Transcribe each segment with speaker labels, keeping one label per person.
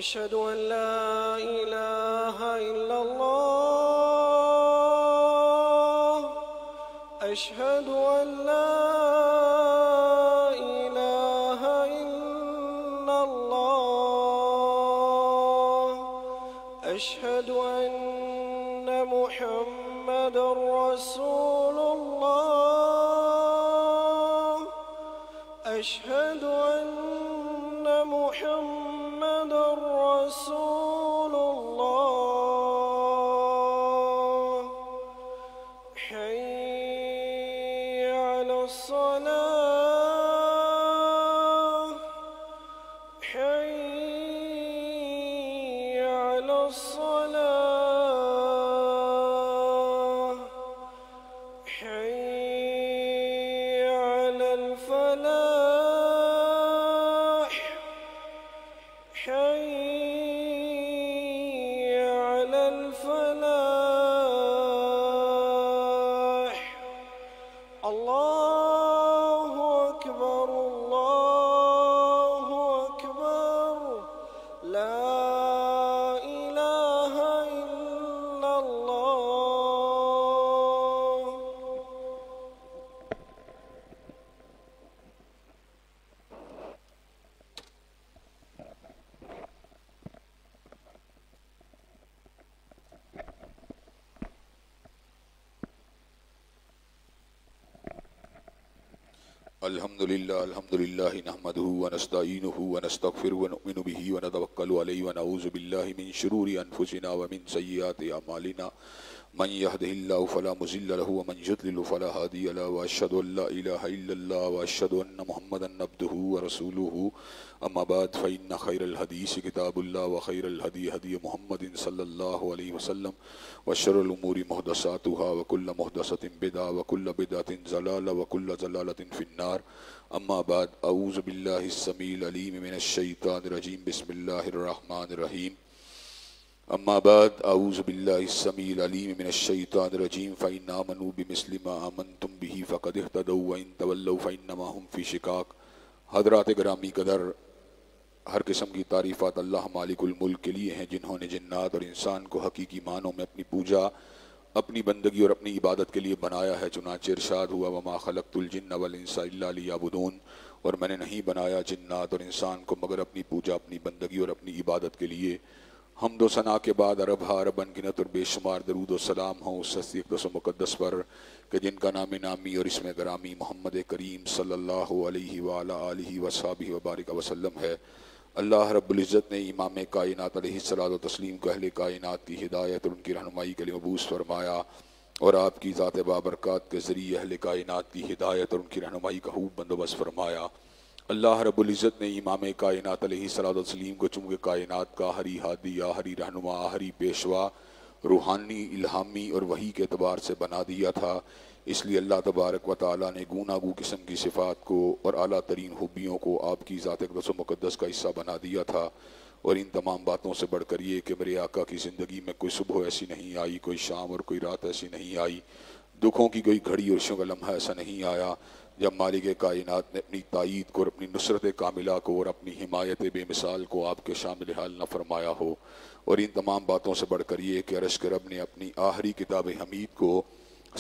Speaker 1: أشهد أن لا إله إلا الله أشهد أن لا إله إلا الله أشهد أن محمد رسول الله أشهد أن محمد رسول الله حي على الصلاة حي على الصلاة حي على الفلاح حي على الفلاح الله أكبر الله أكبر لا إله إلا الله
Speaker 2: الحمد لله نحمده ونستعينه ونستغفره ونؤمن به ونتوكل عليه ونعوذ بالله من شرور أنفسنا ومن سيئات أعمالنا من يهده الله فلا مضل له ومن يضلل فلا هادي له وأشهد أن لا إله إلا الله وأشهد أن محمدا عبده ورسوله أما بعد فإن خير الحديث كتاب الله وخير الهدي هدي محمد صلى الله عليه وسلم وشر الأمور محدثاتها وكل محدثة بدعة وكل بدعة ضلالة وكل ضلالة في النار أما بعد أعوذ بالله السميع العليم من الشيطان الرجيم بسم الله الرحمن الرحيم أما بعد أعوذ بالله السميع العليم من الشيطان الرجيم فإن آمنوا بمثل ما آمنتم به فقد اهتدوا وإن تولوا فإنما هم في شقاق حضرات گرامی قدر، ہر قسم کی تعریفات اللہ مالک الملک کے لیے ہیں جنہوں نے جنات اور انسان کو حقیقی معنوں میں اپنی پوجا، اپنی بندگی اور اپنی عبادت کے لیے بنایا ہے۔ چنانچہ ارشاد ہوا وما خلقت الجن والانس الا لیعبدون، اور میں نے نہیں بنایا جنات اور انسان کو مگر اپنی پوجا، اپنی بندگی اور اپنی عبادت کے لیے۔ حمد و ثنا کے بعد عرب عرب انگنت اور بے شمار درود و سلام ہوں اس ہستی اقدس و مقدس پر کہ جن کا نام نامی اور اسم گرامی محمد کریم صلی اللہ علیہ وآلہ آلہ وصحبہ وبارک وسلم ہے۔ اللہ رب العزت نے امام کائنات علیہ الصلوۃ والتسلیم کو اہل کائنات کی ہدایت اور ان کی رہنمائی کے لیے مبعوث فرمایا، اور آپ کی ذات بابرکات کے ذریعے اہل کائنات کی ہدایت اور ان کی رہنمائی کا خوب بندوبست فرمایا۔ اللہ رب العزت نے امام کائنات علیہ الصلوۃ والتسلیم کو چونکہ کائنات کا آخری ہادی، آخری رہنما، آخری پیشوا، روحانی، الہامی اور وحی کے اعتبار سے بنا دیا تھا، اس لیے اللہ تبارک و تعالیٰ نے گوناگو قسم کی صفات کو اور اعلیٰ ترین خوبیوں کو آپ کی ذات اقدس و مقدس کا حصہ بنا دیا تھا۔ اور ان تمام باتوں سے بڑھ کر یہ کہ میرے آقا کی زندگی میں کوئی صبح ایسی نہیں آئی، کوئی شام اور کوئی رات ایسی نہیں آئی، دکھوں کی کوئی گھڑی اور خوشیوں کا لمحہ ایسا نہیں آیا جب مالک کائنات نے اپنی تائید کو اور اپنی نصرت کاملہ کو اور اپنی حمایت بے مثال کو آپ کے شامل حال نہ فرمایا ہو۔ اور ان تمام باتوں سے بڑھ کر یہ کہ عرش کے رب نے اپنی آخری کتاب حمید کو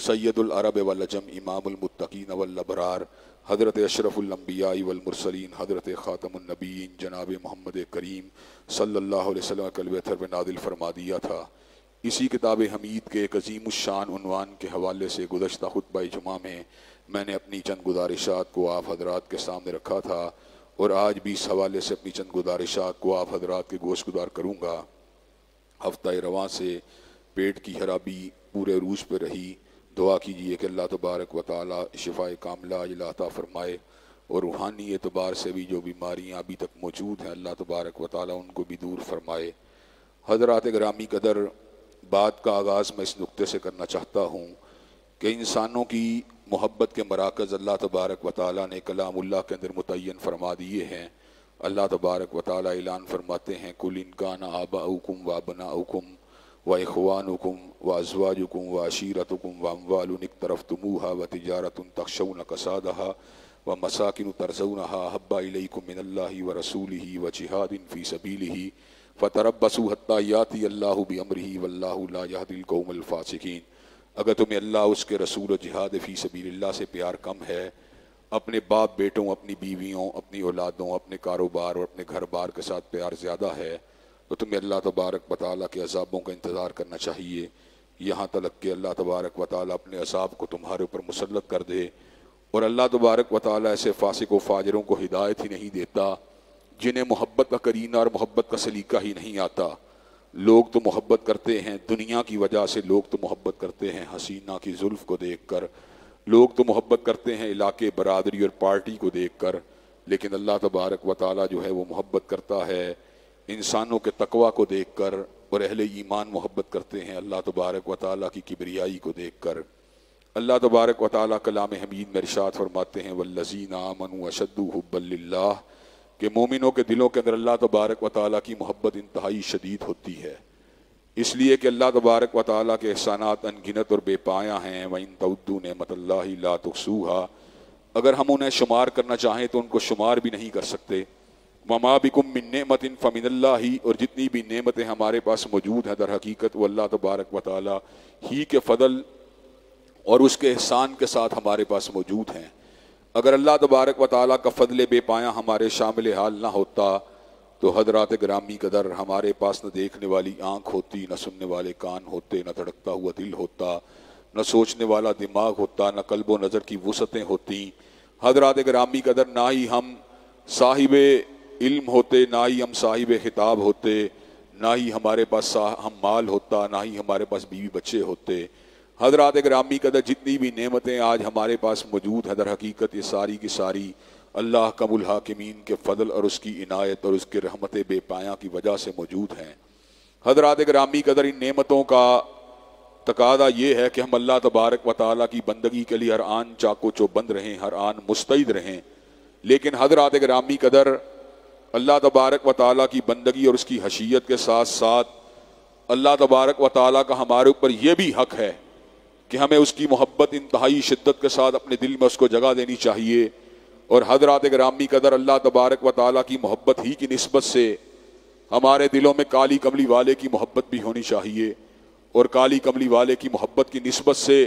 Speaker 2: سید العرب والعجم امام المتقین والابرار حضرت اشرف الانبیاء والمرسلین حضرت خاتم النبیین جناب محمد کریم صلی اللہ علیہ وسلم کے قلب اتھر میں نازل فرما دیا تھا۔ اسی کتاب حمید کے ایک عظیم الشان عنوان کے حوالے سے گزشتہ خطبہ جمعہ میں میں نے اپنی چند گزارشات کو آپ حضرات کے سامنے رکھا تھا، اور آج بھی اس حوالے سے اپنی چند گزارشات کو آپ حضرات کے گوش گزار کروں گا۔ ہفتہ رواں سے پیٹ کی خرابی پورے عروج پہ رہی، دعا کیجئے کہ اللہ تبارک و تعالی شفاء کاملہ عطا فرمائے، اور روحانی اعتبار سے بھی جو بیماریاں ابھی تک موجود ہیں اللہ تبارک و تعالی ان کو بھی دور فرمائے۔ حضرات گرامی قدر، بات کا آغاز میں اس نقطے سے کرنا چاہتا ہوں کہ انسانوں کی محبت کے مراکز اللہ تبارک و تعالی نے کلام اللہ کے اندر متعین فرما دیے ہیں۔ اللہ تبارک و تعالی اعلان فرماتے ہیں قُلْ إِنْ كَانَ آبَاؤُكُمْ وَأَبْنَاؤُكُمْ وَإِخْوَانُكُمْ وَأَزْوَاجُكُمْ وَعَشِيرَتُكُمْ وَأَمْوَالٌ اقْتَرَفْتُمُوهَا وَتِجَارَةٌ تَخْشَوْنَ كَسَادَهَا وَمَسَاكِنُ تَرْضَوْنَهَا أَحَبَّ إِلَيْكُم مِّنَ اللَّهِ وَرَسُولِهِ وَجِهَادٍ فِي سَبِيلِهِ فتربصوا حتی یاتی اللہ بامرہ واللہ لا یہدی القوم الفاسقین۔ اگر تمہیں اللہ، اس کے رسول و جہاد فی سبیل اللہ سے پیار کم ہے، اپنے باپ بیٹوں، اپنی بیویوں، اپنی اولادوں، اپنے کاروبار اور اپنے گھر بار کے ساتھ پیار زیادہ ہے، تو تمہیں اللہ تبارک و تعالیٰ کے عذابوں کا انتظار کرنا چاہیے، یہاں تک کہ اللہ تبارک و تعالیٰ اپنے عذاب کو تمہارے اوپر مسلط کر دے۔ اور اللہ تبارک و تعالیٰ ایسے فاسق و فاجروں کو ہدایت ہی نہیں دیتا جنہیں محبت کا کرینہ اور محبت کا سلیقہ ہی نہیں آتا۔ لوگ تو محبت کرتے ہیں دنیا کی وجہ سے، لوگ تو محبت کرتے ہیں حسینہ کی زلف کو دیکھ کر، لوگ تو محبت کرتے ہیں علاقے، برادری اور پارٹی کو دیکھ کر، لیکن اللہ تبارک و تعالیٰ جو ہے وہ محبت کرتا ہے انسانوں کے تقوی کو دیکھ کر، اور اہل ایمان محبت کرتے ہیں اللہ تبارک و تعالیٰ کی کبریائی کو دیکھ کر۔ اللہ تبارک و تعالیٰ کلام حمید میں ارشاد فرماتے ہیں والذین آمنوا اشد حبا للہ، کہ مومنوں کے دلوں کے اندر اللہ تبارک و تعالیٰ کی محبت انتہائی شدید ہوتی ہے، اس لیے کہ اللہ تبارک و تعالیٰ کے احسانات ان گنت اور بے پایہ ہیں۔ وَإِن تَعُدُّوا نِعْمَتَ اللَّهِ لَا تُحْصُوهَا، اگر ہم انہیں شمار کرنا چاہیں تو ان کو شمار بھی نہیں کر سکتے۔ وَمَا بِكُم مِّن نِعْمَةٍ فَمِنَ اللَّهِ، اور جتنی بھی نعمتیں ہمارے پاس موجود ہیں در حقیقت وہ اللہ تبارک و تعالیٰ ہی کے فضل اور اس کے احسان کے ساتھ ہمارے پاس موجود ہیں۔ اگر اللہ تبارک و تعالیٰ کا فضل بے پایہ ہمارے شامل حال نہ ہوتا تو حضرات گرامی قدر ہمارے پاس نہ دیکھنے والی آنکھ ہوتی، نہ سننے والے کان ہوتے، نہ دھڑکتا ہوا دل ہوتا، نہ سوچنے والا دماغ ہوتا، نہ قلب و نظر کی وسعتیں ہوتی۔ حضرات گرامی قدر نہ ہی ہم صاحب علم ہوتے، نہ ہی ہم صاحب خطاب ہوتے، نہ ہی ہمارے پاس ہم مال ہوتا، نہ ہی ہمارے پاس بیوی بچے ہوتے۔ حضرات گرامی قدر جتنی بھی نعمتیں آج ہمارے پاس موجود ہیں در حقیقت یہ ساری کی ساری اللہ کم الحاکمین کے فضل اور اس کی عنایت اور اس کے رحمت بے پایہ کی وجہ سے موجود ہیں۔ حضرات گرامی قدر ان نعمتوں کا تقاضا یہ ہے کہ ہم اللہ تبارک و تعالیٰ کی بندگی کے لیے ہر آن چاکو چوبند رہیں، ہر آن مستعد رہیں، لیکن حضرات گرامی قدر اللہ تبارک و تعالیٰ کی بندگی اور اس کی حشیت کے ساتھ ساتھ اللہ تبارک و تعالیٰ کا ہمارے اوپر یہ بھی حق ہے کہ ہمیں اس کی محبت انتہائی شدت کے ساتھ اپنے دل میں اس کو جگہ دینی چاہیے۔ اور حضرات گرامی قدر اللہ تبارک و تعالیٰ کی محبت ہی کی نسبت سے ہمارے دلوں میں کالی کملی والے کی محبت بھی ہونی چاہیے، اور کالی کملی والے کی محبت کی نسبت سے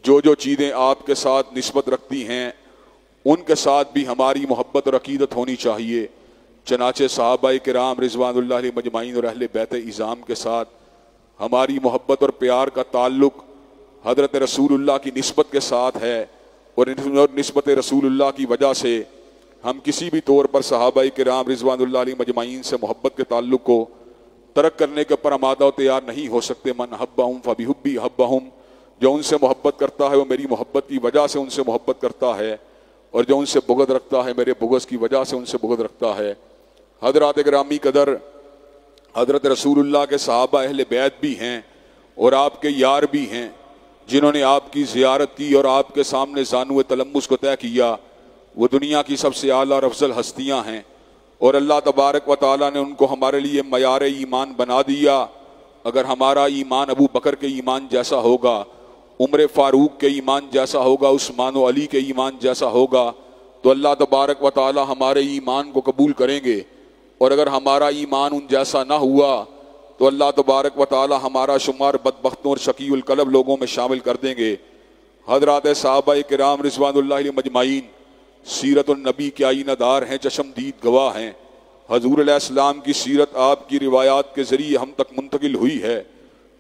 Speaker 2: جو جو چیزیں آپ کے ساتھ نسبت رکھتی ہیں ان کے ساتھ بھی ہماری محبت اور عقیدت ہونی چاہیے۔ چنانچہ صحابہ کرام رضوان اللہ علیہ مجمعین اور اہل بیت اعظام کے ساتھ ہماری محبت اور پیار کا تعلق حضرت رسول اللہ کی نسبت کے ساتھ ہے، اور نسبت رسول اللہ کی وجہ سے ہم کسی بھی طور پر صحابہ کرام رضوان اللہ علیہ مجمعین سے محبت کے تعلق کو ترک کرنے کے پر آمادہ و تیار نہیں ہو سکتے۔ من احبہم فبحبی احبہم، جو ان سے محبت کرتا ہے وہ میری محبت کی وجہ سے ان سے محبت کرتا ہے، اور جو ان سے بغض رکھتا ہے میرے بغض کی وجہ سے ان سے بغض رکھتا ہے۔ حضرات گرامی قدر حضرت رسول اللہ کے صحابہ اہل بیت بھی ہیں اور آپ کے یار بھی ہیں جنہوں نے آپ کی زیارت کی اور آپ کے سامنے زانو تلمس کو طے کیا، وہ دنیا کی سب سے اعلیٰ اور افضل ہستیاں ہیں، اور اللہ تبارک و تعالیٰ نے ان کو ہمارے لیے معیار ایمان بنا دیا۔ اگر ہمارا ایمان ابو بکر کے ایمان جیسا ہوگا، عمر فاروق کے ایمان جیسا ہوگا، عثمان و علی کے ایمان جیسا ہوگا، تو اللہ تبارک و تعالیٰ ہمارے ایمان کو قبول کریں گے، اور اگر ہمارا ایمان ان جیسا نہ ہوا تو اللہ تبارک و تعالیٰ ہمارا شمار بدبختوں اور شقی القلب لوگوں میں شامل کر دیں گے۔ حضرات صحابہ کرام رضوان اللہ علیہ مجمعین سیرت النبی کے آئینہ دار ہیں، چشم دید گواہ ہیں۔ حضور علیہ السلام کی سیرت آپ کی روایات کے ذریعے ہم تک منتقل ہوئی ہے،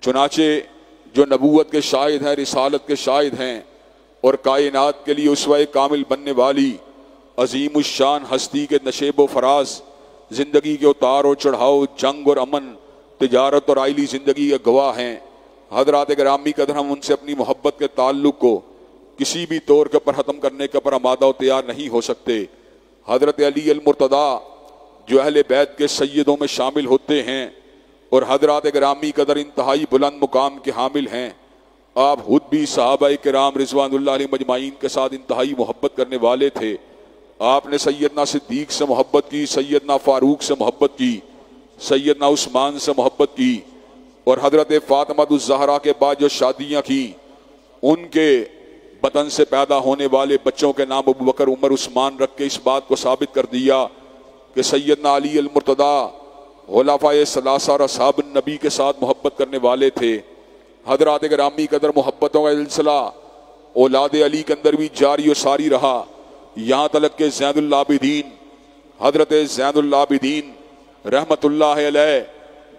Speaker 2: چنانچہ جو نبوت کے شاہد ہیں، رسالت کے شاہد ہیں، اور کائنات کے لیے اسوہ کامل بننے والی عظیم الشان ہستی کے نشیب و فراز، زندگی کے اتار و چڑھاؤ، جنگ اور امن، تجارت اور عائلی زندگی کے گواہ ہیں۔ حضرات گرامی قدر ہم ان سے اپنی محبت کے تعلق کو کسی بھی طور کے پر ختم کرنے کے پر آمادہ و تیار نہیں ہو سکتے۔ حضرت علی المرتضیٰ جو اہل بیت کے سیدوں میں شامل ہوتے ہیں اور حضرات گرامی قدر انتہائی بلند مقام کے حامل ہیں، آپ خود بھی صحابہ کرام رضوان اللہ علیہ مجمعین کے ساتھ انتہائی محبت کرنے والے تھے۔ آپ نے سیدنا صدیق سے محبت کی، سیدنا فاروق سے محبت کی، سیدنا عثمان سے محبت کی، اور حضرت فاطمہ الزہرا کے بعد جو شادیاں کی ان کے بطن سے پیدا ہونے والے بچوں کے نام ابو بکر، عمر، عثمان رکھ کے اس بات کو ثابت کر دیا کہ سیدنا علی المرتضیٰ خلفائے ثلاثہ اور اصحاب النبی کے ساتھ محبت کرنے والے تھے۔ حضرات گرامی قدر محبتوں کا سلسلہ اولاد علی کے اندر بھی جاری و ساری رہا، یہاں تک کہ زین العابدین حضرت زین العابدین رحمت اللہ علیہ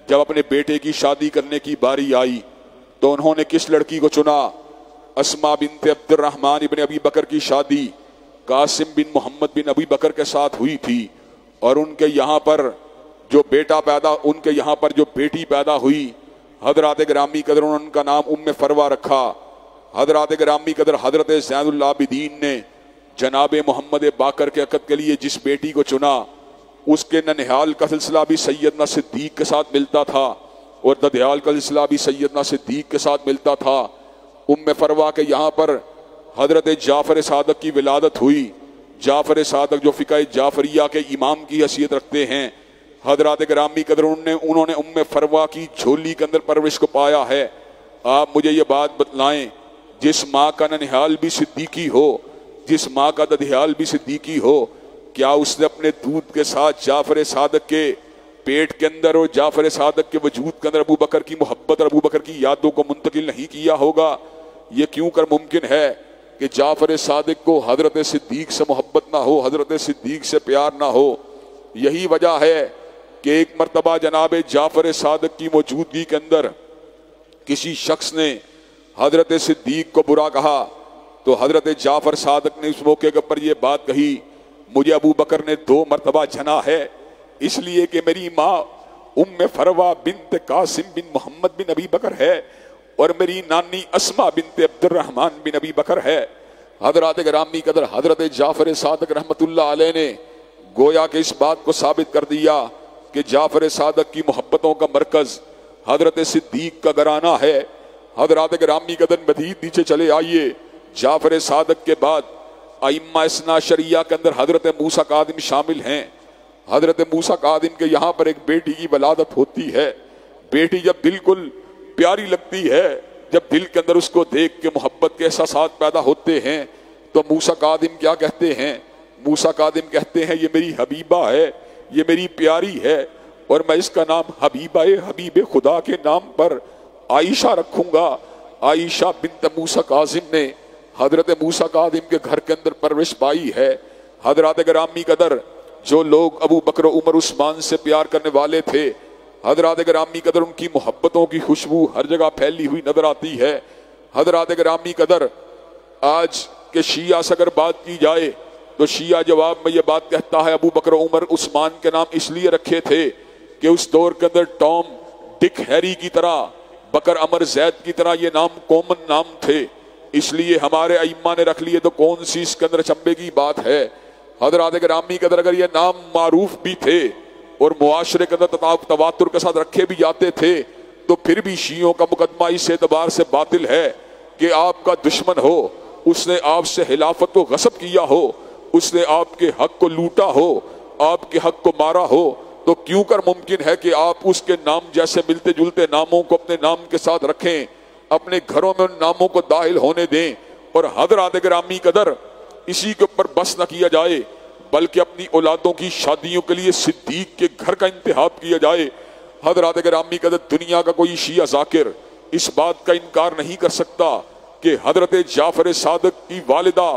Speaker 2: جب اپنے بیٹے کی شادی کرنے کی باری آئی تو انہوں نے کس لڑکی کو چنا؟ اسما بنت عبد الرحمن ابن ابی بکر کی شادی قاسم بن محمد بن ابی بکر کے ساتھ ہوئی تھی، اور ان کے یہاں پر جو بیٹی پیدا ہوئی حضرات گرامی قدر انہوں نے ان کا نام ام فروہ رکھا۔ حضرات گرامی قدر حضرت زین العابدین نے جناب محمد باقر کے عقد کے لیے جس بیٹی کو چنا اس کے ننہال کا سلسلہ بھی سیدنا صدیق کے ساتھ ملتا تھا اور ددیال کا سلسلہ بھی سیدنا صدیق کے ساتھ ملتا تھا۔ ام فروہ کے یہاں پر حضرت جعفر صادق کی ولادت ہوئی۔ جعفر صادق جو فقہ جعفریہ کے امام کی حیثیت رکھتے ہیں، حضرات گرامی قدر انہوں نے ام فروہ کی جھولی کے اندر پرورش کو پایا ہے۔ آپ مجھے یہ بات بتلائیں، جس ماں کا ننہال بھی صدیقی ہو، جس ماں کا ددیال بھی صدیقی ہو، کیا اس نے اپنے دودھ کے ساتھ جعفر صادق کے پیٹ کے اندر اور جعفر صادق کے وجود کے اندر ابو بکر کی محبت اور ابو بکر کی یادوں کو منتقل نہیں کیا ہوگا؟ یہ کیوں کر ممکن ہے کہ جعفر صادق کو حضرت صدیق سے محبت نہ ہو، حضرت صدیق سے پیار نہ ہو؟ یہی وجہ ہے کہ ایک مرتبہ جناب جعفر صادق کی موجودگی کے اندر کسی شخص نے حضرت صدیق کو برا کہا تو حضرت جعفر صادق نے اس موقع پر یہ بات کہی، مجھے ابو بکر نے 2 مرتبہ جنا ہے، اس لیے کہ میری ماں ام فروہ بنت قاسم بن محمد بن ابی بکر ہے اور میری نانی اسما بنت عبد الرحمن بن ابی بکر ہے۔ حضرات گرامی قدر حضرت جعفر صادق رحمت اللہ علیہ نے گویا کہ اس بات کو ثابت کر دیا کہ جعفر صادق کی محبتوں کا مرکز حضرت صدیق کا گھرانہ ہے۔ حضرات گرامی قدر مزید نیچے چلے آئیے، جعفر صادق کے بعد ائمہ اثنا عشریہ کے اندر حضرت موسیٰ کاظم شامل ہیں۔ حضرت موسیٰ کاظم کے یہاں پر ایک بیٹی کی ولادت ہوتی ہے۔ بیٹی جب بالکل پیاری لگتی ہے، جب دل کے اندر اس کو دیکھ کے محبت کے احساسات پیدا ہوتے ہیں تو موسیٰ کاظم کیا کہتے ہیں؟ موسیٰ کاظم کہتے ہیں یہ میری حبیبہ ہے، یہ میری پیاری ہے، اور میں اس کا نام حبیبہ حبیب خدا کے نام پر عائشہ رکھوں گا۔ عائشہ بنت موسیٰ کاظم نے حضرت موسیٰ کاظم کے گھر کے اندر پرورش پائی ہے۔ حضرات گرامی قدر جو لوگ ابو بکر عمر عثمان سے پیار کرنے والے تھے، حضرات گرامی قدر ان کی محبتوں کی خوشبو ہر جگہ پھیلی ہوئی نظر آتی ہے۔ حضرات گرامی قدر آج کے شیعہ سے اگر بات کی جائے تو شیعہ جواب میں یہ بات کہتا ہے ابو بکر عمر عثمان کے نام اس لیے رکھے تھے کہ اس دور کے اندر ٹام ڈک ہیری کی طرح، بکر عمر زید کی طرح یہ نام کامن نام تھے، اس لیے ہمارے ائمہ نے رکھ لیے، تو کون سی اس کے اندر چمبے کی بات ہے؟ حضرات گرامی قدر اگر یہ نام معروف بھی تھے اور معاشرے کے اندر تواتر کے ساتھ رکھے بھی جاتے تھے تو پھر بھی شیعوں کا مقدمہ اس اعتبار سے باطل ہے کہ آپ کا دشمن ہو، اس نے آپ سے خلافت کو غصب کیا ہو، اس نے آپ کے حق کو لوٹا ہو، آپ کے حق کو مارا ہو، تو کیوں کر ممکن ہے کہ آپ اس کے نام جیسے ملتے جلتے ناموں کو اپنے نام کے ساتھ رکھیں، اپنے گھروں میں ان ناموں کو داخل ہونے دیں؟ اور حضرات گرامی قدر اسی کے اوپر بس نہ کیا جائے بلکہ اپنی اولادوں کی شادیوں کے لیے صدیق کے گھر کا انتخاب کیا جائے۔ حضرات گرامی قدر دنیا کا کوئی شیعہ ذاکر اس بات کا انکار نہیں کر سکتا کہ حضرت جعفر صادق کی والدہ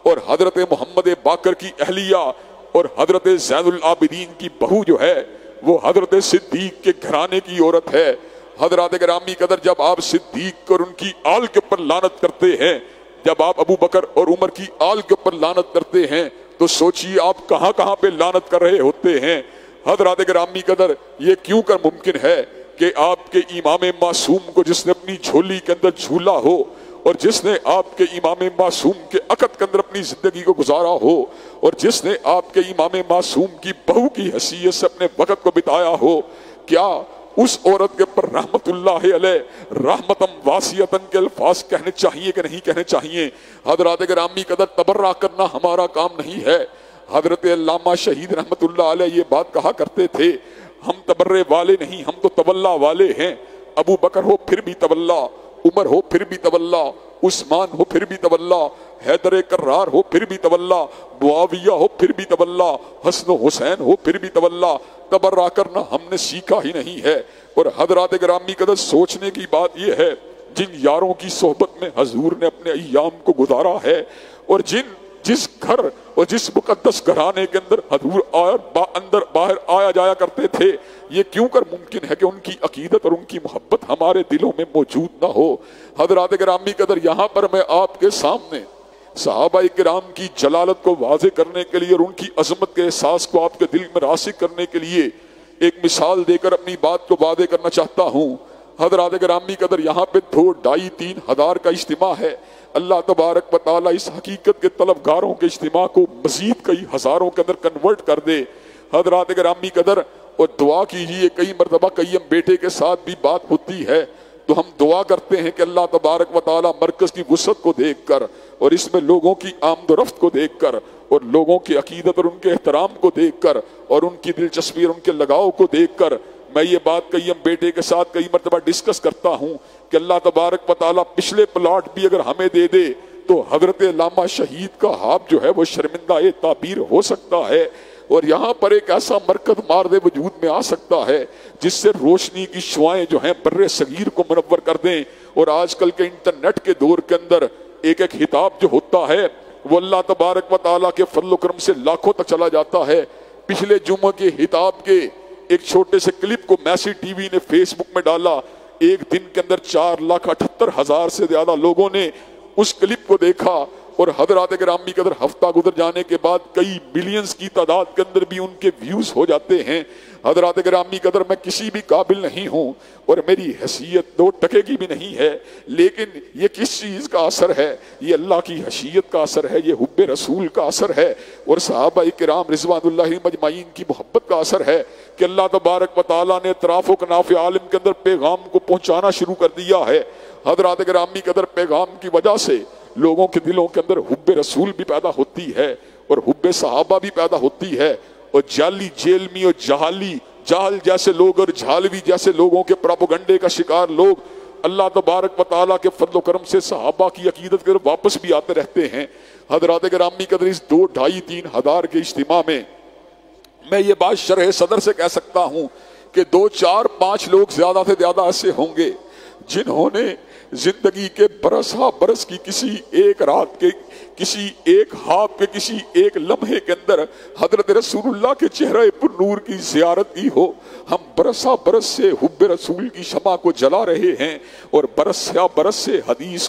Speaker 2: اور حضرت محمد باقر کی اہلیہ اور حضرت زین العابدین کی بہو جو ہے وہ حضرت صدیق کے گھرانے کی عورت ہے۔ حضرات گرامی قدر جب آپ صدیق اور ان کی آل کے اوپر لعنت کرتے ہیں، جب آپ ابو بکر اور عمر کی آل کے اوپر لعنت کرتے ہیں تو سوچئے آپ کہاں کہاں پہ لعنت کر رہے ہوتے ہیں۔ حضرات گرامی قدر یہ کیوں کر ممکن ہے کہ آپ کے امام معصوم کو جس نے اپنی جھولی کے اندر جھولا ہو اور جس نے آپ کے امام معصوم کے عقد کے اندر اپنی زندگی کو گزارا ہو اور جس نے آپ کے امام معصوم کی بہو کی حیثیت سے اپنے وقت کو بتایا ہو، کیا اس عورت کے پر رحمت اللہ علیہ رحمتم واسعتن کے الفاظ کہنے چاہیے کہ نہیں کہنے چاہیے؟ حضرات گرامی قدر تبرہ کرنا ہمارا کام نہیں ہے۔ حضرت علامہ شہید رحمت اللہ علیہ یہ بات کہا کرتے تھے، ہم تبرے والے نہیں، ہم تو تولا والے ہیں۔ ابو بکر ہو پھر بھی تولا، عمر ہو پھر بھی تولا، عثمان ہو پھر بھی تولا، حیدر کرار ہو پھر بھی تولا، معاویہ ہو پھر بھی تولا، حسن و حسین ہو پھر بھی تولا، تبرہ کرنا ہم نے سیکھا ہی نہیں ہے۔ اور حضرات گرامی قدر سوچنے کی بات یہ ہے، جن یاروں کی صحبت میں حضور نے اپنے ایام کو گزارا ہے، اور جس گھر اور جس مقدس گھرانے کے اندر حضور اندر باہر آیا جایا کرتے تھے، یہ کیوں کر ممکن ہے کہ ان کی عقیدت اور ان کی محبت ہمارے دلوں میں موجود نہ ہو؟ حضرات گرامی قدر یہاں پر میں آپ کے سامنے صحابہ کرام کی جلالت کو واضح کرنے کے لیے اور ان کی عظمت کے احساس کو آپ کے دل میں راسخ کرنے کے لیے ایک مثال دے کر اپنی بات کو واضح کرنا چاہتا ہوں۔ حضرات گرامی قدر یہاں پہ 2-2.5-3 ہزار کا اجتماع ہے۔ اللہ تبارک و تعالیٰ اس حقیقت کے طلبگاروں کے اجتماع کو مزید کئی ہزاروں کے اندر کنورٹ کر دے۔ حضرات گرامی قدر اور دعا کیجئے، کئی مرتبہ کئی بیٹے کے ساتھ بھی بات ہوتی ہے تو ہم دعا کرتے ہیں کہ اللہ تبارک و تعالیٰ مرکز کی وسعت کو دیکھ کر اور اس میں لوگوں کی آمد و رفت کو دیکھ کر اور لوگوں کی عقیدت اور ان کے احترام کو دیکھ کر اور ان کی دلچسپی اور ان کے لگاؤ کو دیکھ کر میں یہ بات کئی بیٹے کے ساتھ کئی مرتبہ ڈسکس کرتا ہوں کہ اللہ تبارک و تعالیٰ پچھلے پلاٹ بھی اگر ہمیں دے دے تو حضرت علامہ شہید کا ہاتھ جو ہے وہ شرمندہ تعبیر ہو سکتا ہے، اور یہاں پر ایک ایسا مرکز مارد وجود میں آ سکتا ہے جس سے روشنی کی شعائیں جو ہیں بر صغیر کو منور کر دیں۔ اور آج کل کے انٹرنیٹ کے دور کے اندر ایک خطاب جو ہوتا ہے وہ اللہ تبارک و تعالیٰ کے فضل و کرم سے لاکھوں تک چلا جاتا ہے۔ پچھلے جمعہ کے خطاب کے ایک چھوٹے سے کلپ کو میسی ٹی وی نے فیس بک میں ڈالا، ایک دن کے اندر 4,78,000 سے زیادہ لوگوں نے اس کلپ کو دیکھا، اور حضرات گرامی قدر ہفتہ گزر جانے کے بعد کئی ملینز کی تعداد کے اندر بھی ان کے ویوز ہو جاتے ہیں۔ حضرات گرامی قدر میں کسی بھی قابل نہیں ہوں اور میری حیثیت 2 ٹکے کی بھی نہیں ہے، لیکن یہ کس چیز کا اثر ہے؟ یہ اللہ کی حشیت کا اثر ہے، یہ حب رسول کا اثر ہے، اور صحابہ کرام رضوان اللہ مجمعین کی محبت کا اثر ہے کہ اللہ تبارک و تعالیٰ نے اطراف و کناف عالم کے اندر پیغام کو پہنچانا شروع کر دیا ہے۔ حضرات گرامی قدر پیغام کی وجہ سے لوگوں کے دلوں کے اندر حب رسول بھی پیدا ہوتی ہے اور حب صحابہ بھی پیدا ہوتی ہے، اور جعلی جیلمی اور جہل جیسے لوگ اور جھالوی جیسے لوگوں کے پراپوگنڈے کا شکار لوگ اللہ تبارک و تعالیٰ کے فضل و کرم سے صحابہ کی عقیدت کر واپس بھی آتے رہتے ہیں۔ حضرات گرامی قدر اس 2-2.5-3 ہزار کے اجتماع میں یہ بات شرح صدر سے کہہ سکتا ہوں کہ 2-4-5 لوگ زیادہ سے زیادہ ایسے ہوں گے جنہوں نے زندگی کے برس کی کسی ایک رات کے کسی ایک خواب کے کسی ایک لمحے کے اندر حضرت رسول اللہ کے چہرہ پر نور کی زیارت کی ہو۔ ہم برس سے حب رسول کی شمع کو جلا رہے ہیں اور برس سے حدیث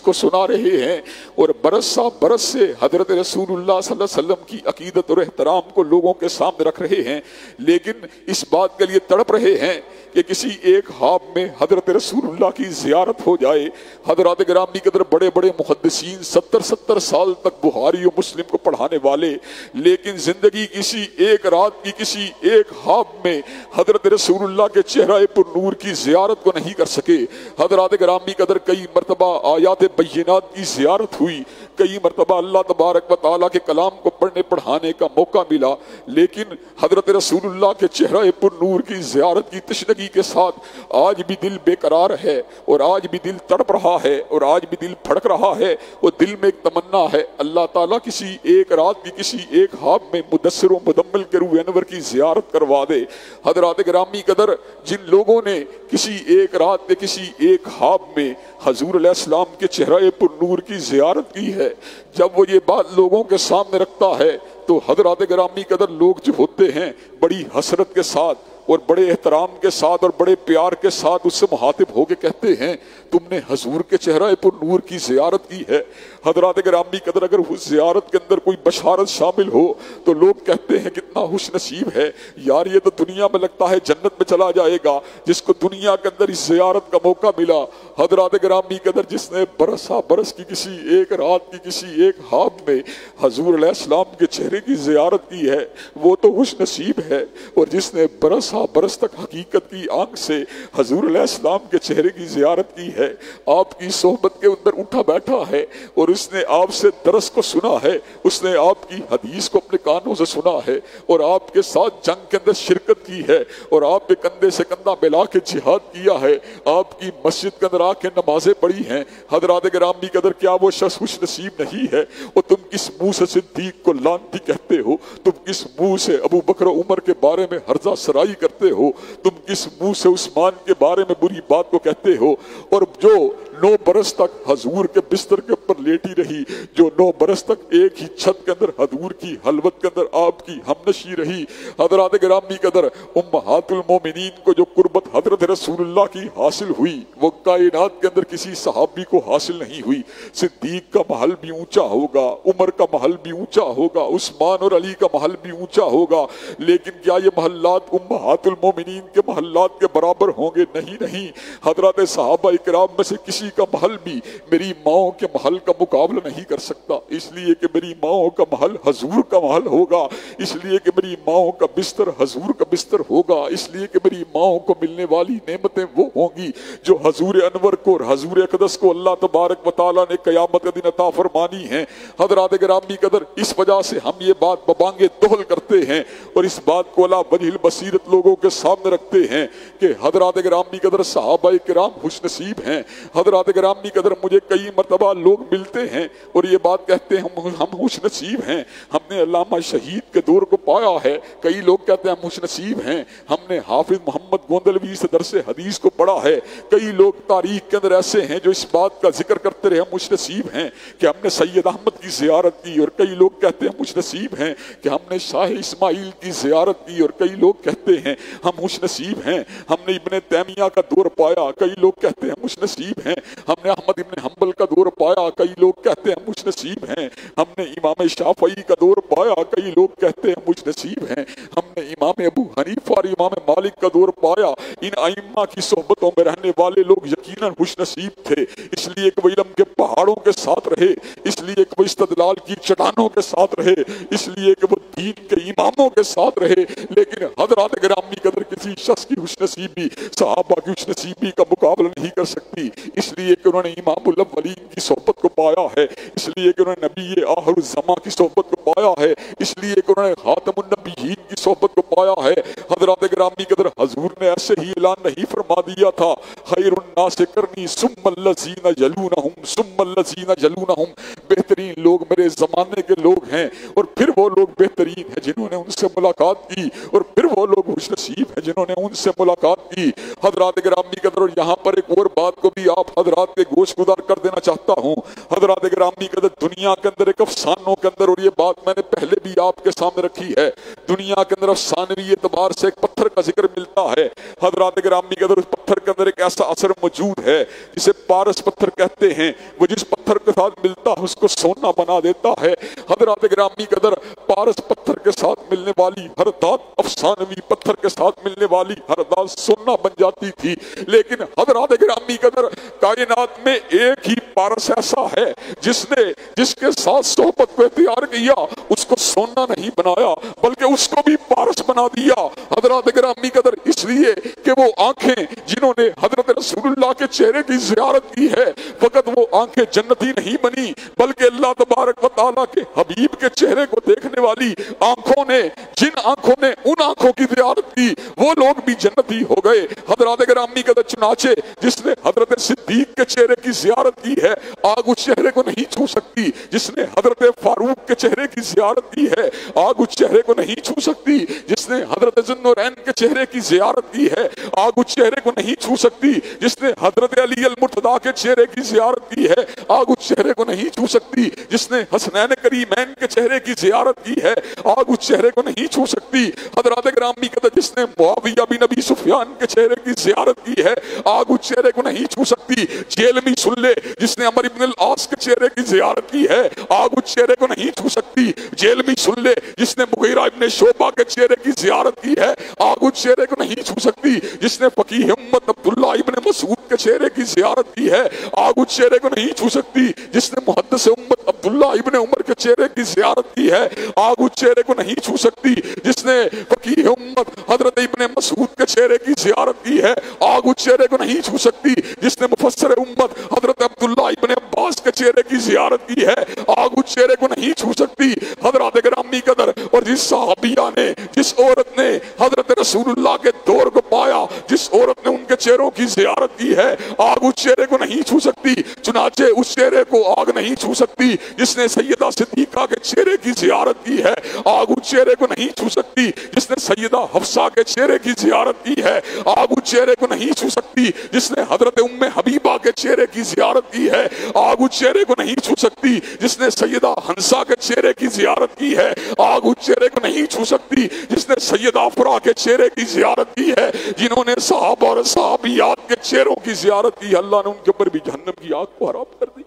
Speaker 2: کو سنا رہے ہیں، اور برس سے حضرت رسول اللہ صلی اللہ علیہ وسلم کی عقیدت اور احترام کو لوگوں کے سامنے رکھ رہے ہیں، لیکن اس بات کے لیے تڑپ رہے ہیں کہ کسی ایک خواب میں حضرت رسول اللہ کی زیارت ہو جائے۔ حضرات گرامی قدر بڑے بڑے محدثین 70 سال تک بخاری و مسلم کو پڑھانے والے، لیکن زندگی کسی ایک رات کی کسی ایک خواب میں حضرت رسول اللہ کے چہرہ پر نور کی زیارت کو نہیں کر سکے۔ حضرات گرامی قدر کئی مرتبہ آیات بینات کی زیارت ہوئی، کئی مرتبہ اللہ تبارک و تعالیٰ کے کلام کو پڑھنے پڑھانے کا موقع ملا، لیکن حضرت رسول اللہ کے چہرہ پر نور کی زیارت کی تشنگی کے ساتھ آج بھی دل بے قرار ہے، اور آج بھی دل تڑپ رہا ہے، اور آج بھی دل پھڑک رہا ہے، اور دل میں ایک تمنا ہے اللہ تعالیٰ کسی ایک رات کی کسی ایک خواب میں مدثر و مدمل کے روح انور کی زیارت کروا دے۔ حضرات گرامی قدر جن لوگوں نے کسی ایک رات کے کسی ایک خواب میں حضور علیہ السلام کے چہرہ پر نور کی زیارت کی ہے، جب وہ یہ بات لوگوں کے سامنے رکھتا ہے تو حضرات گرامی قدر لوگ جو ہوتے ہیں بڑی حسرت کے ساتھ اور بڑے احترام کے ساتھ اور بڑے پیار کے ساتھ اس سے مخاطب ہو کے کہتے ہیں تم نے حضور کے چہرہ پر نور کی زیارت کی ہے۔ حضرات گرامی قدر اگر اس زیارت کے اندر کوئی بشارت شامل ہو تو لوگ کہتے ہیں کتنا خوش نصیب ہے یار، یہ تو دنیا میں لگتا ہے جنت میں چلا جائے گا جس کو دنیا کے اندر اس زیارت کا موقع ملا۔ حضرات گرامی قدر جس نے برس کی کسی ایک رات کی کسی ایک خواب میں حضور علیہ السلام کے چہرے کی زیارت کی ہے وہ تو خوش نصیب ہے، اور جس نے برس 50 برس تک حقیقت کی آنکھ سے حضور علیہ السلام کے چہرے کی زیارت کی ہے، آپ کی صحبت کے اندر اٹھا بیٹھا ہے اور اس نے آپ سے درس کو سنا ہے، اس نے آپ کی حدیث کو اپنے کانوں سے سنا ہے اور آپ کے ساتھ جنگ کے اندر شرکت کی ہے اور آپ پہ کندھے سے کندھا ملا کے جہاد کیا ہے، آپ کی مسجد کے اندر آ کے نمازیں پڑھی ہیں۔ حضرات گرامی قدر، کیا وہ شخص خوش نصیب نہیں ہے؟ اور تم کس منہ سے صدیق کو لعنتی کہتے ہو؟ تم کس منہ سے ابو بکر و عمر کے بارے میں ہرزہ سرائی کرتے ہو؟ تم کس منہ سے عثمان کے بارے میں بری بات کو کہتے ہو؟ اور جو 9 برس تک حضور کے بستر کے اوپر لیٹی رہی، جو 9 برس تک ایک ہی چھت کے اندر حضور کی حلوت کے اندر آپ کی ہمنشی رہی، حضرات گرامی قدر، امہات المومنین کو جو قربت حضرت رسول اللہ کی حاصل ہوئی وہ کائنات کے اندر کسی صحابی کو حاصل نہیں ہوئی۔ صدیق کا محل بھی اونچا ہوگا، عمر کا محل بھی اونچا ہوگا، عثمان اور علی کا محل بھی اونچا ہوگا، لیکن کیا یہ محلات امہات المومنین کے محلات کے برابر ہوں گے؟ نہیں۔ حضرات صحابہ اکرام میں سے کسی کا محل بھی میری ماؤں کے محل کا مقابلہ نہیں کر سکتا، اس لیے کہ میری ماؤں کا محل حضور کا محل ہوگا، اس لیے کہ میری ماؤں کا بستر حضور کا بستر ہوگا، اس لیے کہ میری ماؤں کو ملنے والی نعمتیں وہ ہوں گی جو حضور انور کو اور حضور اقدس کو اللہ تبارک و تعالیٰ نے قیامت کے دن عطا فرمانی ہیں۔ حضرات گرامی قدر، اس وجہ سے ہم یہ بات ببانگے دہل کرتے ہیں اور اس بات کو اللہ وجہ البصیرت لوگوں کے سامنے رکھتے ہیں کہ حضرات گرامی قدر صحابہ کرام خوش نصیب ہیں۔ حضرات گرامی قدر، مجھے کئی مرتبہ لوگ ملتے ہیں اور یہ بات کہتے ہیں ہم خوش نصیب ہیں، ہم نے علامہ شہید کے دور کو پایا ہے۔ کئی لوگ کہتے ہیں ہم خوش نصیب ہیں، ہم نے حافظ محمد گوندلوی سے درس حدیث کو پڑھا ہے۔ کئی لوگ تاریخ کے اندر ایسے ہیں جو اس بات کا ذکر کرتے رہے ہم خوش نصیب ہیں کہ ہم نے سید احمد کی زیارت کی، اور کئی لوگ کہتے ہیں ہم خوش نصیب ہیں کہ ہم نے شاہ اسماعیل کی زیارت کی، اور کئی لوگ کہتے ہیں ہم خوش نصیب ہیں ہم نے ابن تیمیہ کا دور پایا، کئی لوگ کہتے ہیں ہم خوش نصیب ہیں ہم نے احمد ابن حنبل کا دور پایا، کئی لوگ کہتے ہیں ہم خوش نصیب ہیں ہم نے امام شافعی کا دور پایا، کئی لوگ کہتے ہیں خوش نصیب ہیں ہم نے امام ابو حنیفہ اور امام مالک کا دور پایا۔ ان ائمہ کی صحبتوں میں رہنے والے لوگ یقیناً خوش نصیب تھے، اس لیے کہ وہ علم کے پہاڑوں کے ساتھ رہے، اس لیے کہ وہ استدلال کی چٹانوں کے ساتھ رہے، اس لیے کہ وہ دین کے اماموں کے ساتھ رہے۔ لیکن حضرات گرامی قدر، کسی شخص کی خوش نصیبی صحابہ کی خوش نصیبی کا مقابلہ نہیں کر سکتی، اس لیے کہ انہوں نے امام الاولین کی صحبت کو پایا ہے، اس لیے کہ انہوں نے نبی آخر الزمان کی صحبت کو پایا ہے، اس لیے کہ انہوں نے خاتم النبیین کی صحبت کو پایا ہے۔ حضرات گرامی قدر، حضور نے ایسے ہی اعلان نہیں فرما دیا تھا خیر الناس کرنی ثم الذین یلونہم ثم الذین یلونہم، بہترین لوگ میرے زمانے کے لوگ ہیں اور پھر وہ لوگ بہترین ہیں جنہوں نے ان سے ملاقات کی، اور پھر وہ لوگ خوش نصیب ہیں جنہوں نے ان سے ملاقات کی۔ حضرات گرامی قدر، اور یہاں پر ایک اور بات کو بھی آپ حضرات کے گوش گزار کر دینا چاہتا ہوں۔ حضرات گرامی قدر، دنیا کے اندر ایک افسانوں کے اندر، اور یہ بات میں نے پہلے بھی آپ کے سامنے رکھی ہے، دنیا کے اندر افسانوی اعتبار سے ایک پتھر کا ذکر ملتا ہے۔ حضرات گرامی قدر، اس پتھر کے اندر ایک ایسا اثر موجود ہے جسے پارس پتھر کہتے ہیں، وہ جس پتھر کے ساتھ ملتا ہے اس کو سونا بنا دیتا ہے۔ حضرات گرامی قدر، پارس پتھر کے ساتھ ملنے والی ہر دات افسانوی پتھر کے ساتھ ملنے والی ہر دات سونا بن جاتی تھی، لیکن حضرات گرامی قدر، کائنات میں ایک ہی پارس ایسا ہے جس کے ساتھ صحبت کو اختیار کیا، اس کو سونا نہیں بنایا بلکہ اس کو بھی پارس بنا دیا۔ حضرات گرامی قدر، اس لیے کہ وہ آنکھیں جنہوں نے حضرت رسول اللہ کے چہرے کی زیارت کی ہے، فقط وہ آنکھیں جنتی نہیں بنی بلکہ اللہ تبارک و تعالیٰ کے حبیب کے چہرے کو دیکھنے والی آنکھوں نے، جن آنکھوں نے ان آنکھوں کی زیارت کی، وہ لوگ بھی جنتی ہو گئے۔ حضرات گرامی قدر، چنانچہ جس نے حضرت صدیق کے چہرے کی زیارت کی ہے، آگ اس چہرے کو نہیں چھو سکتی۔ جس نے حضرت فاروق کے چہرے کی زیارت کی ہے، آگ اس چہرے کو نہیں چھو سکتی۔ جس نے حضرت ذوالنورین کے چہرے کی زیارت کی ہے، آگ اس چہرے کو نہیں چھو سکتی۔ جس نے حضرت علی المرتضیٰ کے چہرے کی زیارت کی ہے، آگ اس چہرے کو نہیں چھو سکتی۔ جس نے حسنین کریمین کے چہرے کی زیارت کی ہے، آگ اس چہرے کو نہیں چھو سکتی۔ حضرات گرامی قدر، جس نے معاویہ بن ابی سفیان کے چہرے کی زیارت کی ہے، آگ اس چہرے کو نہیں چھو سکتی۔ جیل میں سن لے، جس نے عمر ابن العاص کے چہرے کی زیارت کی ہے، آگ اس چہرے کو نہیں چھو سکتی۔ جیل میں سن لے، جس نے مغیرہ ابن شعبہ کے چہرے کی زیارت کی ہے، آگ اس چہرے کو نہیں چھو سکتی۔ جس نے فقیہ امت عبداللہ ابن مسعود کے چہرے کی زیارت کی ہے، آگ اس چہرے کو نہیں چھو سکتی۔ جس نے محدث امت عبداللہ ابن ابن عمر کے چہرے کی زیارت کی ہے، آگ اس چہرے کو نہیں چھو سکتی جس نے فقیہ امت حضرت ابن مسعود کے چہرے کی زیارت کی ہے، آگ اس چہرے کو نہیں چھو سکتی جس نے مفسر امت حضرت عبداللہ ابن عباس کے چہرے کی زیارت کی ہے، آگ اس چہرے کو نہیں چھو سکتی حضرات گرامی قدر۔ اور جس صحابیہ نے، جس عورت نے حضرت رسول اللہ کے دور کو پایا، جس عورت نے ان کے چہروں کی زیارت کی ہے، آگ اس چہرے کو نہیں چھو سکتی۔ چنانچہ اس چہرے کو آگ نہیں چھو سکتی جس نے سیدہ صدیقہ کے چہرے کی زیارت کی ہے، آگ اس چہرے کو نہیں چھو سکتی جس نے سیدہ حفصہ کے چہرے کی زیارت کی ہے، آگ اس چہرے کو نہیں چھو سکتی جس نے حضرت ام حبیبہ کے چہرے کی زیارت کی ہے، آگ اس چہرے کو نہیں چھو سکتی جس نے سیدہ حنسہ کے چہرے کی زیارت کی ہے، آگ اس چہرے کو نہیں چھو سکتی جس نے سیدہ افرا کے چہرے کی زیارت کی ہے، جنہوں نے صحابہ اور صحابیات کے چہروں کی زیارت کی، اللہ نے ان کے اوپر بھی جہنم کی آگ کو حرام کر دی۔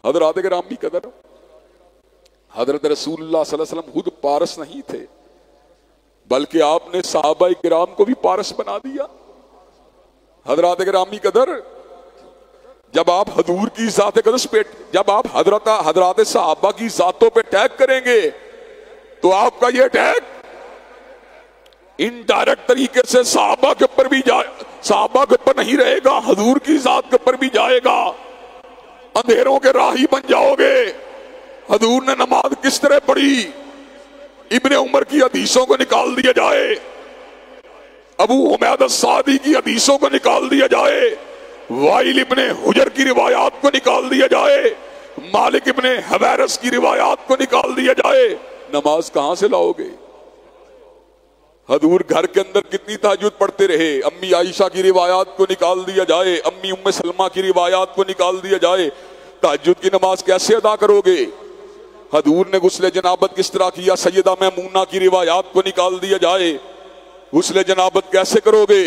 Speaker 2: حضرات گرامی قدر، حضرت رسول اللہ صلی اللہ علیہ وسلم خود پارس نہیں تھے، بلکہ آپ نے صحابہ کرام کو بھی پارس بنا دیا۔ حضرات گرامی قدر، جب آپ حضور کی ذات قدس پہ، جب آپ حضرات صحابہ کی ذاتوں پہ اٹیک کریں گے تو آپ کا یہ اٹیک انڈائریکٹ طریقے سے صحابہ کے اوپر بھی صحابہ کے اوپر نہیں رہے گا، حضور کی ذات کے اوپر بھی جائے گا۔ اندھیروں کے راہی بن جاؤ گے۔ حضور نے نماز کس طرح پڑھی؟ ابن عمر کی حدیثوں کو نکال دیا جائے، ابو حمید السعدی کی حدیثوں کو نکال دیا جائے، وائل ابن حجر کی روایات کو نکال دیا جائے، مالک ابن حویرث کی روایات کو نکال دیا جائے، نماز کہاں سے لاؤ گے؟ حضور گھر کے اندر کتنی تہجد پڑھتے رہے، امی عائشہ کی روایات کو نکال دیا جائے، امی ام سلمہ کی روایات کو نکال دیا جائے، تہجد کی نماز کیسے ادا کرو گے؟ حضور نے غسل جنابت کس طرح کیا، سیدہ میمونہ کی روایات کو نکال دیا جائے، غسل جنابت کیسے کرو گے؟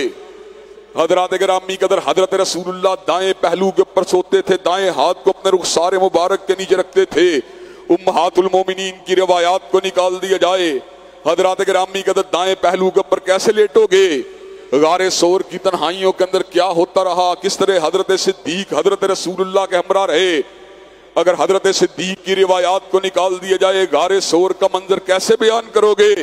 Speaker 2: حضرات گرامی قدر، حضرت رسول اللہ دائیں پہلو کے اوپر سوتے تھے، دائیں ہاتھ کو اپنے رخسار مبارک کے نیچے رکھتے تھے، امہات المومنین کی روایات کو نکال دیا جائے، حضرات گرامی قدر دائیں پہلو کے اوپر کیسے لیٹو گے؟ غار سور کی تنہائیوں کے اندر کیا ہوتا رہا، کس طرح حضرت صدیق حضرت رسول اللہ کے ہمراہ رہے۔ اگر حضرت صدیق کی روایات کو نکال دیا جائے، غار سور کا منظر کیسے بیان کرو گے؟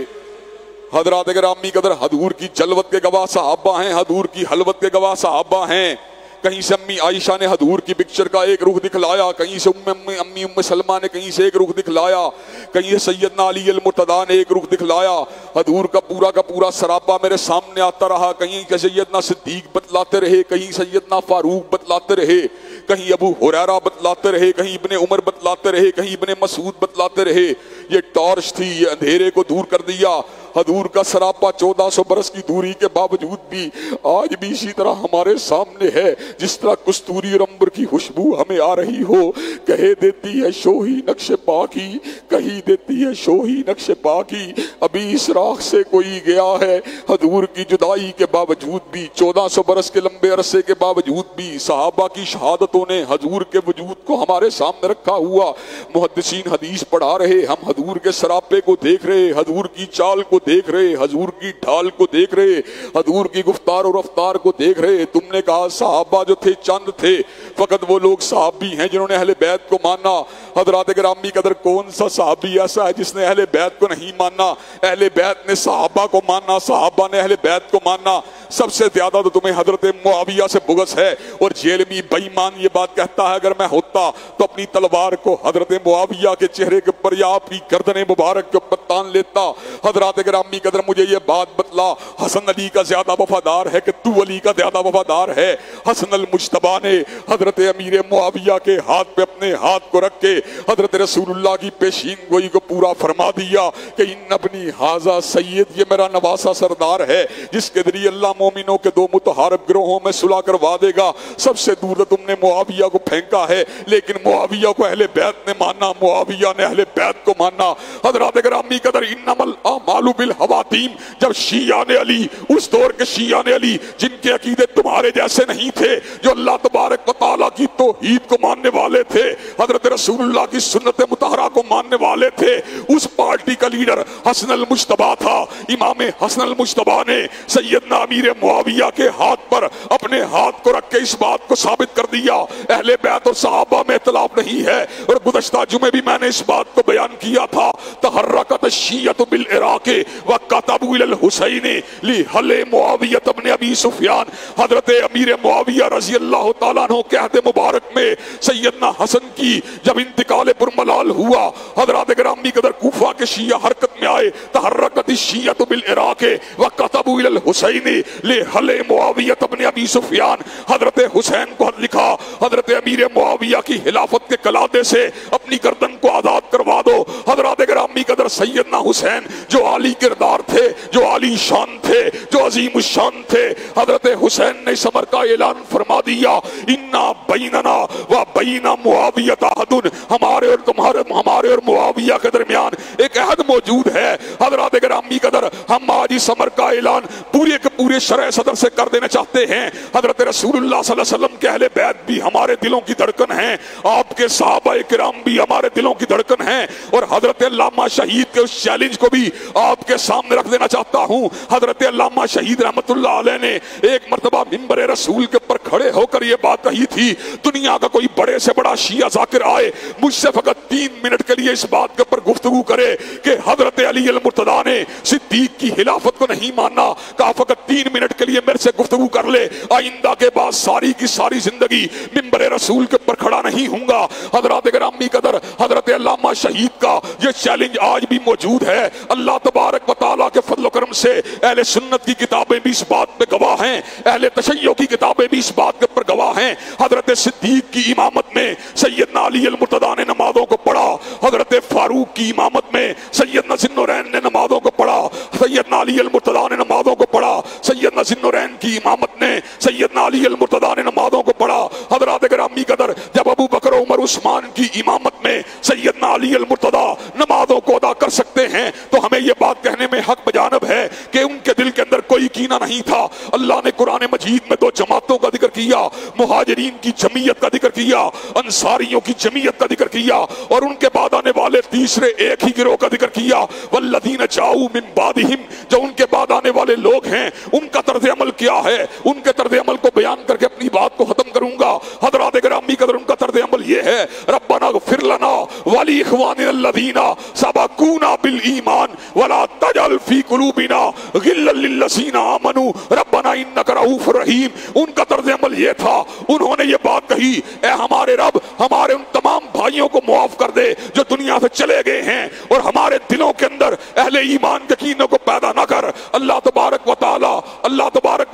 Speaker 2: حضرات گرامی قدر، حضور کی جلوت کے گواہ صحابہ ہیں، حضور کی حلوت کے گواہ صحابہ ہیں۔ کہیں سے امی عائشہ نے حضور کی پکچر کا ایک رخ دکھلایا، کہیں سے امی ام سلمہ نے کہیں سے ایک رخ دکھلایا، کہیں سے سیدنا علی المرتضیٰ نے ایک رخ دکھلایا۔ حضور کا پورا سراپا میرے سامنے آتا رہا، کہیں کہ سیدنا صدیق بتلاتے رہے، کہیں سیدنا فاروق بتلاتے رہے، کہیں ابو ہریرہ بتلاتے رہے، کہیں ابن عمر بتلاتے رہے، کہیں ابن مسعود بتلاتے رہے۔ یہ ٹارچ تھی، یہ اندھیرے کو دور کر دیا۔ حضور کا سراپا 1400 برس کی دوری کے باوجود بھی آج بھی اسی طرح ہمارے سامنے ہے، جس طرح کستوری اور عنبر کی خوشبو ہمیں آ رہی ہو۔ کہے دیتی ہے شوہی نقش پا کی، کہی دیتی ہے شوہی نقش پا کی، ابھی اس راہ سے کوئی گیا ہے۔ حضور کی جدائی کے باوجود بھی، 1400 برس کے لمبے عرصے کے باوجود بھی، صحابہ کی شہادتوں نے حضور کے وجود کو ہمارے سامنے رکھا ہوا۔ محدثین حدیث پڑھا رہے، ہم حضور کے سراپے کو دیکھ رہے، حضور کی چال کو دیکھ رہے، حضور کی ڈھال کو دیکھ رہے، حضور کی گفتار اور رفتار کو دیکھ رہے۔ تم نے کہا صحابہ جو تھے چند تھے، فقط وہ لوگ صحابی ہیں جنہوں نے اہل بیت کو مانا۔ حضرات گرامی قدر، کون سا صحابی ایسا ہے جس نے اہل بیت کو نہیں مانا؟ اہل بیت نے صحابہ کو مانا، صحابہ نے اہل بیت کو مانا۔ سب سے زیادہ تو تمہیں حضرت معاویہ سے بغض ہے، اور جیلمی بے ایمان یہ بات کہتا ہے اگر میں ہوتا تو اپنی تلوار کو حضرت معاویہ کے چہرے کے اوپر یا آپ کی گردن مبارک کے اوپر تان لیتا۔ حضرات گرامی قدر، مجھے یہ بات بتلا، حسن علی کا زیادہ وفادار ہے کہ تو علی کا زیادہ وفادار ہے؟ حسن المجتبیٰ نے حضرت امیر معاویہ کے ہاتھ پہ اپنے ہاتھ کو رکھ کے حضرت رسول اللہ کی پیشین گوئی کو پورا فرما دیا کہ ان ابنی ھذا سید، یہ میرا نواسا سردار ہے جس کے ذریعے اللہ مومنوں کے دو متحارب گروہوں میں صلح کروا دے گا۔ سب سے دور تو تم نے معاویہ کو پھینکا ہے، لیکن معاویہ کو اہل بیت نے مانا، معاویہ نے اہل بیت کو مانا۔ حضرات گرامی قدر، انما الاعمال بالحواتیم، جب شیعہ نے علی، اس دور کے شیعہ نے علی جن کے عقیدے تمہارے جیسے نہیں تھے، جو اللہ تبارک و تعالیٰ کی توحید کو ماننے والے تھے، حضرت رسول اللہ کی سنت مطہرہ کو ماننے والے تھے، اس پارٹی کا لیڈر حسن المجتبیٰ تھا۔ امام حسن المجتبیٰ نے سیدنا امیر معاویہ کے ہاتھ پر اپنے ہاتھ کو رکھ کے اس بات کو ثابت کر دیا اہل بیت اور صحابہ میں اختلاف نہیں ہے، اور گزشتہ جمعے بھی میں نے اس بات کو بیان کیا تھا، تحرکت الشیعۃ بالعراق وکتبوا الی الحسین لحل معاویہ بن ابی سفیان۔ حضرت امیر معاویہ رضی اللہ تعالیٰ عنہ کے عہد مبارک میں سیدنا حسن کی جب انتقال پرملال ہوا، حضرات گرامی قدر کوفہ کے شیعہ حرکت میں آئے، تحرکت الشیعۃ بالعراق وکتبوا الی الحسین لحل معاویہ بن ابی سفیان۔ حضرت حسین کو خط لکھا، حضرت امیر معاویہ کی خلافت کے قلادے سے اپنی گردن کو آزاد کروا دو۔ حضرات گرامی قدر سیدنا حسین جو عالی کردار تھے، جو عالی شان تھے، جو عظیم الشان تھے، حضرت حسین نے اس امر کا اعلان فرما دیا، انا بیننا و بین معاویہ عہد، ہمارے اور معاویہ کے درمیان ایک عہد موجود ہے۔ حضرات گرامی قدر ہم آج اس امر کا اعلان پورے کے پورے شرع صدر سے کر دینا چاہتے ہیں۔ حضرت رسول اللہ صلی اللہ علیہ وسلم کے اہل بیت بھی ہمارے دلوں کی دھڑکن ہیں، آپ کے صحابہ کرام بھی ہمارے دلوں کی دھڑکن ہیں، اور حضرت علامہ شہید کے اس چیلنج کو بھی آپ کے سامنے رکھ دینا چاہتا ہوں۔ حضرت علامہ شہید رحمت اللہ علیہ نے ایک مرتبہ منبر رسول کے اوپر کھڑے ہو کر یہ بات کہی تھی، دنیا کا کوئی بڑے سے بڑا شیعہ ذاکر آئے مجھ سے فقط 3 منٹ کے لیے اس بات کے اوپر گفتگو کرے کہ حضرت علی المرتضیٰ نے صدیق کی خلافت کو نہیں مانا، کہا فقط 3 منٹ کے لیے میرے سے گفتگو کر لے، آئندہ کے بعد ساری کی ساری زندگی منبر رسول کے اوپر کھڑا نہیں ہوں گا۔ حضرات گرامی قدر حضرت علامہ شہید کا یہ چیلنج آج بھی موجود ہے۔ اللہ تبارک و تعالیٰ کے فضل و کرم سے اہل سنت کی کتابیں بھی اس بات پہ گواہ ہیں، اہل تشیع کی کتابیں بھی اس بات کے اوپر گواہ ہیں۔ حضرت صدیق کی امامت میں سیدنا علی المرتضیٰ نے نمازوں کو پڑھا، حضرت فاروق کی امامت میں سیدنا ذی النورین نے نمازوں کو پڑھا، سیدنا علی المرتضیٰ نے نمازوں کو پڑھا، سیدنا ذی النورین کی امامت نے سیدنا علی المرتضیٰ نے نمازوں کو پڑھا۔ حضرات گرامی قدر جب ابو بکر عمر عثمان کی امامت میں سیدنا علی المرتضیٰ نمازوں کو ادا کر سکتے ہیں تو ہمیں یہ بات کہنے میں حق بجانب ہے کہ ان کے دل کے اندر کوئی کینہ نہیں تھا۔ اللہ نے قرآن مجید میں 2 جماعتوں کا ذکر کیا، مہاجرین کی جمعیت کا ذکر کیا، انصاریوں کی جمعیت کا ذکر کیا، اور ان کے بعد آنے والے تیسرے ایک ہی گروہ کا ذکر کیا، والذین جاؤ من بعدہم، جو ان کے بعد آنے والے لوگ ہیں ان کا طرز عمل کیا ہے، ان کے طرز عمل کو بیان کر کے اپنی بات کو ختم کروں گا۔ حضرات گرامی قدر ان کا طرز عمل یہ ہے، ربنا اغفر لنا ولاخواننا الذین سبقونا بالایمان ولا تجعل فی قلوبنا غلا للذین آمنوا ربنا انک رؤوف رحیم۔ ان کا طرز عمل یہ تھا، انہوں نے یہ بات کہی، اے ہمارے رب ہمارے ان تمام بھائیوں کو معاف کر دے جو دنیا سے چلے گئے ہیں، اور ہمارے دلوں کے اندر اہل ایمان کے کینوں کو پیدا نہ کر۔ اللہ تبارک و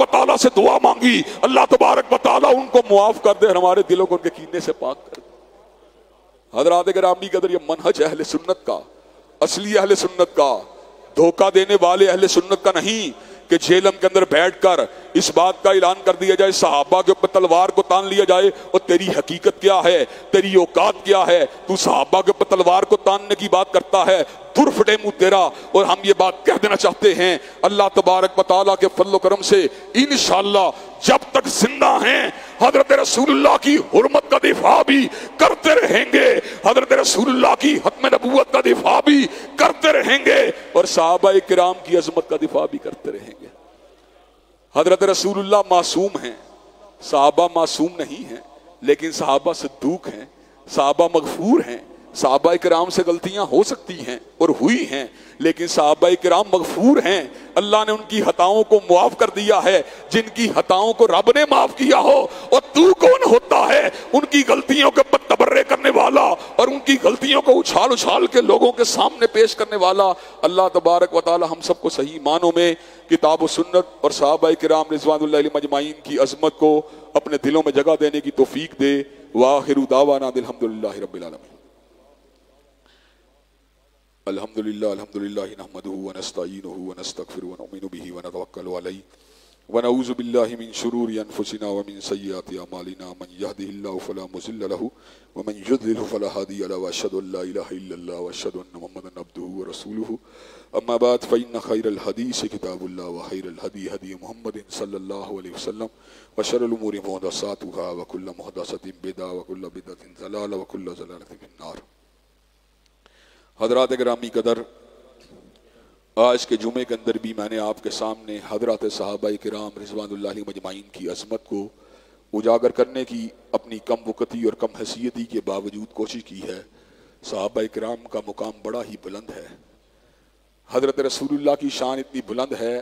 Speaker 2: تعالیٰ سے دعا مانگی، اللہ تبارک و تعالیٰ ان کو معاف کر دے اور ہمارے دلوں کو ان کے کینے سے پاک کر دے۔ حضرات گرامی قدر یہ منہج اہل سنت کا، اصلی اہل سنت کا، دھوکہ دینے والے اہل سنت کا نہیں کہ جہلم کے اندر بیٹھ کر اس بات کا اعلان کر دیا جائے، صحابہ کے اوپر تلوار کو تان لیا جائے، اور تیری حقیقت کیا ہے، تیری اوقات کیا ہے، تو صحابہ کے اوپر تلوار کو تاننے کی بات کرتا ہے، دور پھٹے منہ تیرا۔ اور ہم یہ بات کہہ دینا چاہتے ہیں، اللہ تبارک و تعالیٰ کے فضل و کرم سے انشاءاللہ جب تک زندہ ہیں حضرت رسول اللہ کی حرمت کا دفاع بھی کرتے رہیں گے، حضرت رسول اللہ کی ختم نبوت کا دفاع بھی کرتے رہیں گے، اور صحابہ کرام کی عظمت کا دفاع بھی کرتے رہیں گے۔ حضرت رسول اللہ معصوم ہیں، صحابہ معصوم نہیں ہیں، لیکن صحابہ صدوق ہیں، صحابہ مغفور ہیں، صحابہ کرام سے غلطیاں ہو سکتی ہیں اور ہوئی ہیں، لیکن صحابہ کرام مغفور ہیں، اللہ نے ان کی خطاؤں کو معاف کر دیا ہے۔ جن کی خطاؤں کو رب نے معاف کیا ہو، اور تو کون ہوتا ہے ان کی غلطیوں کے اوپر تبرئے کرنے والا اور ان کی غلطیوں کو اچھال اچھال کے لوگوں کے سامنے پیش کرنے والا؟ اللہ تبارک و تعالی ہم سب کو صحیح معنوں میں کتاب و سنت اور صحابہ کرام رضوان اللہ علیہم اجمعین کی عظمت کو اپنے دلوں میں جگہ دینے کی توفیق دے۔ وآخر دعوانا الحمدللہ رب العالمین۔ الحمدللہ نحمدہ ونستعینہ ونستغفرہ ونؤمن بہ ونتوکل علیہ ونعوذ باللہ من شرور انفسنا ومن سیئات اعمالنا من يهده الله فلا مضل له ومن يضلل فلا هادي له واشهد ان لا اله الا الله واشهد ان محمدا عبده ورسوله اما بعد فان خير الحديث كتاب الله وخير الهدي هدي محمد صلى الله عليه وسلم وشر الامور محدثاتها وكل محدثة بدعة وكل بدعة ضلالة وكل ضلالة في النار۔ حضرات گرامی قدر، آج کے جمعے کے اندر بھی میں نے آپ کے سامنے حضرات صحابہ کرام رضوان اللہ علیہم اجمعین کی عظمت کو اجاگر کرنے کی اپنی کم وقتی اور کم حیثیتی کے باوجود کوشش کی ہے۔ صحابہ کرام کا مقام بڑا ہی بلند ہے۔ حضرت رسول اللہ کی شان اتنی بلند ہے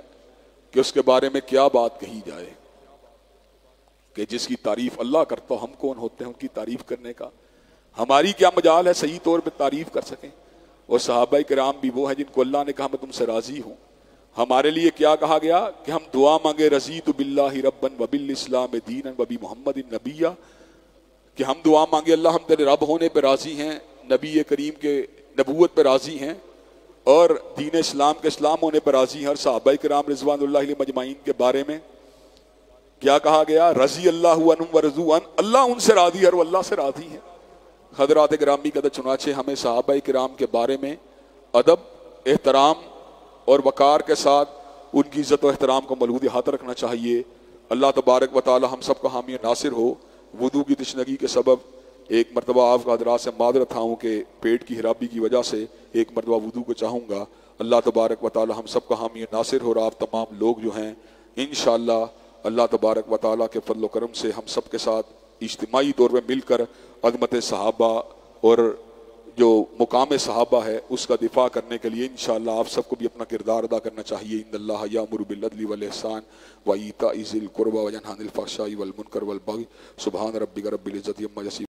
Speaker 2: کہ اس کے بارے میں کیا بات کہی جائے، کہ جس کی تعریف اللہ کرتا ہو، ہم کون ہوتے ہیں ان کی تعریف کرنے کا؟ ہماری کیا مجال ہے صحیح طور پہ تعریف کر سکیں؟ اور صحابہ کرام بھی وہ ہیں جن کو اللہ نے کہا میں تم سے راضی ہوں۔ ہمارے لیے کیا کہا گیا کہ ہم دعا مانگے رضیت باللہ ربا وبالاسلام دینا وبی محمد نبیا، کہ ہم دعا مانگے اللہ ہم تیرے رب ہونے پہ راضی ہیں، نبی کریم کے نبوت پہ راضی ہیں، اور دین اسلام کے اسلام ہونے پہ راضی ہیں۔ اور صحابہ کرام رضوان اللہ علیہم اجمعین کے بارے میں کیا کہا گیا؟ رضی اللہ عنہم ورضوا عنہ، اللہ ان سے راضی ہے اور وہ اللہ سے راضی ہیں۔ حضرات گرامی قدر، چنانچہ ہمیں صحابہ کرام کے بارے میں ادب، احترام اور وقار کے ساتھ ان کی عزت و احترام کو ملحوظ احاطہ رکھنا چاہیے۔ اللہ تبارک و تعالی ہم سب کا حامی و ناصر ہو۔ وضو کی تشنگی کے سبب ایک مرتبہ آپ کا حضرات سے معذرت ہوں کہ پیٹ کی خرابی کی وجہ سے ایک مرتبہ وضو کو چاہوں گا۔ اللہ تبارک و تعالی ہم سب کا حامی و ناصر ہو، اور آپ تمام لوگ جو ہیں انشاءاللہ اللہ تبارک و تعالی کے فضل و کرم سے ہم سب کے ساتھ اجتماعی طور پہ مل کر عظمت صحابہ اور جو مقام صحابہ ہے اس کا دفاع کرنے کے لیے انشاءاللہ آپ سب کو بھی اپنا کردار ادا کرنا چاہیے۔ ان اللہ یامر بالعدل والاحسان وایتاء ذی القربی وینہی عن الفحشاء والمنکر والبغی سبحان ربک رب العزۃ عما یصفون۔